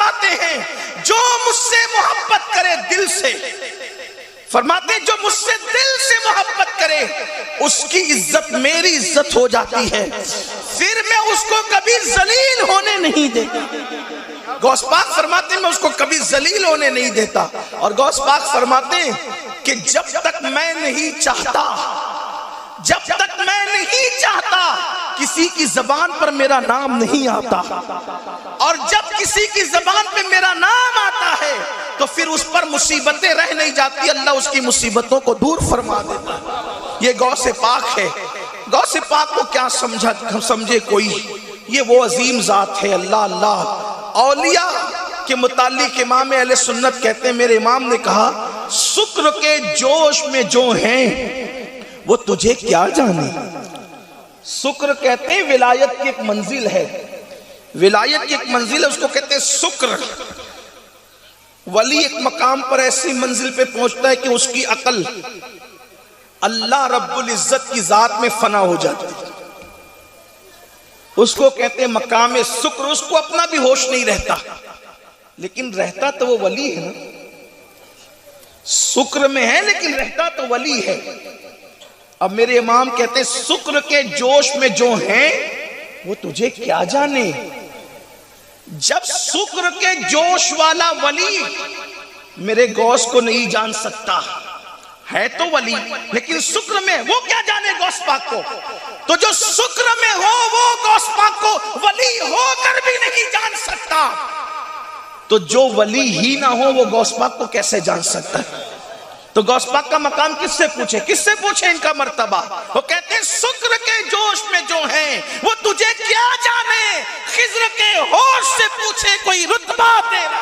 فرماتے ہیں جو مجھ سے محبت کرے دل سے، فرماتے ہیں جو مجھ سے دل سے محبت کرے اس کی عزت میری عزت ہو جاتی ہے، پھر میں اس کو کبھی ذلیل ہونے نہیں دیتا۔ غوث پاک فرماتے ہیں میں اس کو کبھی ذلیل ہونے نہیں دیتا۔ اور غوث پاک فرماتے ہیں کہ جب تک میں نہیں چاہتا، جب تک میں نہیں چاہتا کسی کی زبان پر میرا نام نہیں آتا، اور جب کسی کی زبان پہ میرا نام آتا ہے تو پھر اس پر مصیبتیں رہ نہیں جاتی، اللہ اس کی مصیبتوں کو دور فرما دیتا ہے۔ یہ غوث پاک ہے۔ غوث پاک کو کیا سمجھے کوئی، یہ وہ عظیم ذات ہے۔ اللہ اللہ اولیاء کے متعلق امام اہل سنت کہتے ہیں، میرے امام نے کہا شکر کے جوش میں جو ہیں وہ تجھے کیا جانے۔ شکر کہتے ہیں ولایت کی ایک منزل ہے، ولایت کی ایک منزل ہے، اس کو کہتے ہیں شکر۔ ولی ایک مقام پر ایسی منزل پہ پہنچتا ہے کہ اس کی عقل اللہ رب العزت کی ذات میں فنا ہو جاتی ہے، اس کو کہتے ہیں مقام شکر۔ اس کو اپنا بھی ہوش نہیں رہتا، لیکن رہتا تو وہ ولی ہے نا، شکر میں ہے لیکن رہتا تو ولی ہے۔ اب میرے امام کہتے ہیں شکر کے جوش میں جو ہیں وہ تجھے کیا جانے۔ جب شکر کے جوش والا ولی میرے غوث کو نہیں جان سکتا، ہے تو ولی لیکن شکر میں، وہ کیا جانے غوث پاک کو؟ تو جو شکر میں ہو وہ غوث پاک کو ولی ہو کر بھی نہیں جان سکتا، تو جو ولی ہی نہ ہو وہ غوث پاک کو کیسے جان سکتا ہے؟ تو غوث پاک کا مقام کس سے پوچھے، کس سے پوچھے ان کا مرتبہ؟ وہ کہتے ہیں شکر کے جوش میں جو ہیں وہ تجھے کیا جانے، خضر کے ہوش سے پوچھے کوئی رتبہ تیرا۔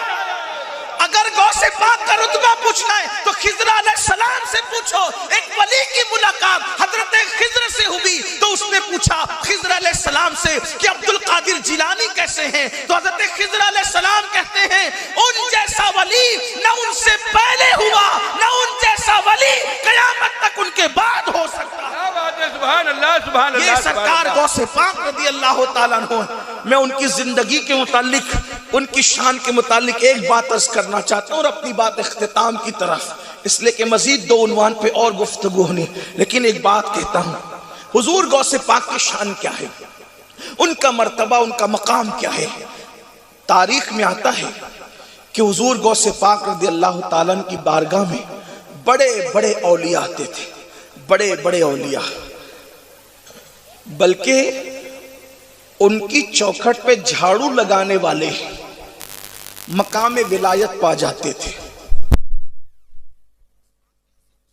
اگر غوث پاک کا رتبہ پوچھنا ہے تو خضر علیہ السلام سے پوچھو۔ ایک ولی کی ملاقات حضرت خضر سے ہوئی تو اس نے پوچھا خضر علیہ السلام سے کہ عبد القادر جیلانی کیسے ہیں؟ تو حضرت خضر علیہ السلام کہتے ہیں ان جیسا ولی نہ ان سے پہلے ہوا نہ ان جیسا ولی قیامت تک ان کے بعد ہو سکتا ہے۔ سبحان اللہ سبحان اللہ۔ یہ سرکار غوث پاک رضی اللہ تعالیٰ عنہ، میں ان کی زندگی کے متعلق، ان کی شان کے متعلق ایک بات عرض کرنا چاہتا ہوں اور اپنی بات اختتام کی طرف، اس لیے کہ مزید دو عنوان پہ اور گفتگو ہونی، لیکن ایک بات کہتا ہوں، حضور غوث پاک کی شان کیا ہے، ان کا مرتبہ، ان کا مقام کیا ہے؟ تاریخ میں آتا ہے کہ حضور غوث پاک رضی اللہ تعالیٰ عنہ کی بارگاہ میں بڑے بڑے اولیاء آتے تھے، بڑے بڑے اولیاء، بلکہ ان کی چوکھٹ پہ جھاڑو لگانے والے مقام ولایت پا جاتے تھے۔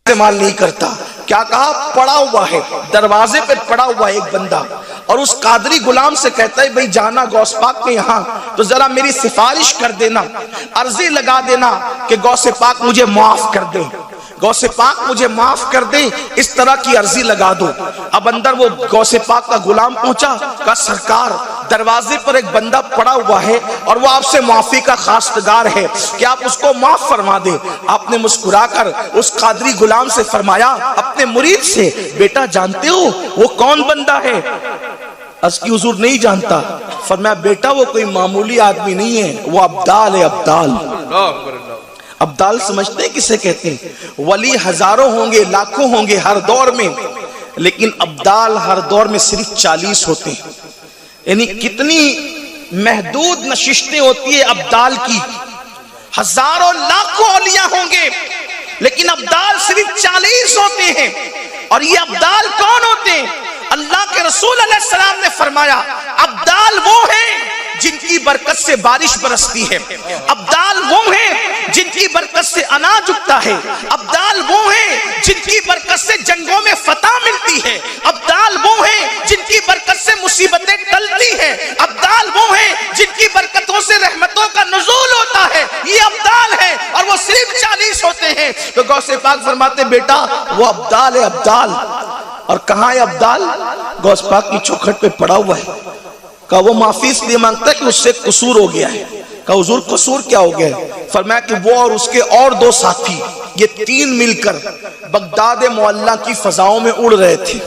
استعمال نہیں کرتا، کیا کہا؟ پڑا ہوا ہے دروازے پہ، پڑا ہوا ہے ایک بندہ، اور اس قادری غلام سے کہتا ہے بھئی جانا غوث پاک کے یہاں تو ذرا میری سفارش کر دینا، عرضی لگا دینا کہ غوث پاک مجھے معاف کر دیں، غوث پاک مجھے معاف کر دیں، اس طرح کی عرضی لگا دو۔ اب اندر وہ غوث پاک کا غلام پہنچا، کہا سرکار دروازے پر ایک بندہ پڑا ہوا ہے اور وہ آپ سے معافی کا خواستگار ہے کہ آپ اس کو معاف فرما دیں۔ آپ نے مسکرا کر اس قادری غلام سے فرمایا اپنے مرید سے، بیٹا جانتے ہو وہ کون بندہ ہے؟ عرض کی حضور نہیں جانتا۔ فرمایا بیٹا وہ کوئی معمولی آدمی نہیں ہے، وہ ابدال ہے، ابدال۔ ابدال سمجھتے ہیں کسے کہتے ہیں؟ ولی ہزاروں ہوں گے، لاکھوں ہوں گے ہر دور میں، لیکن ابدال ہر دور میں صرف 40 ہوتے ہیں۔ یعنی کتنی محدود نشستیں ہوتی ہے ابدال کی، ہزاروں لاکھوں اولیاء ہوں گے لیکن ابدال صرف 40 ہوتے ہیں۔ اور یہ ابدال کون ہوتے ہیں؟ اللہ کے رسول علیہ السلام نے فرمایا ابدال وہ ہیں جن کی برکت سے بارش برستی ہے، ابدال وہ ہیں جن کی برکت سے اناج اگتا ہے، ابدال وہ ہیں جن کی برکت سے جنگوں میں فتح ملتی ہے، ابدال وہ ہیں جن کی برکت سے مصیبتیں ٹلتی ہیں، ابدال وہ ہیں جن کی برکتوں سے رحمتوں کا نزول ہوتا ہے۔ یہ ابدال ہیں اور وہ صرف 40 ہوتے ہیں۔ تو غوث پاک فرماتے بیٹا وہ ابدال ہے، ابدال۔ اور کہاں ہے ابدال؟ غوث پاک کی چوکھٹ پہ پڑا ہوا ہے۔ کہا وہ معافی اس لیے مانگتا ہے کہ اس سے قصور ہو گیا ہے۔ کہا حضور قصور کیا ہو گیا ہے؟ فرمایا کہ وہ اور اس کے اور 2 ساتھی، یہ 3 مل کر بغداد معلیٰ کی فضاؤں میں اڑ رہے تھے۔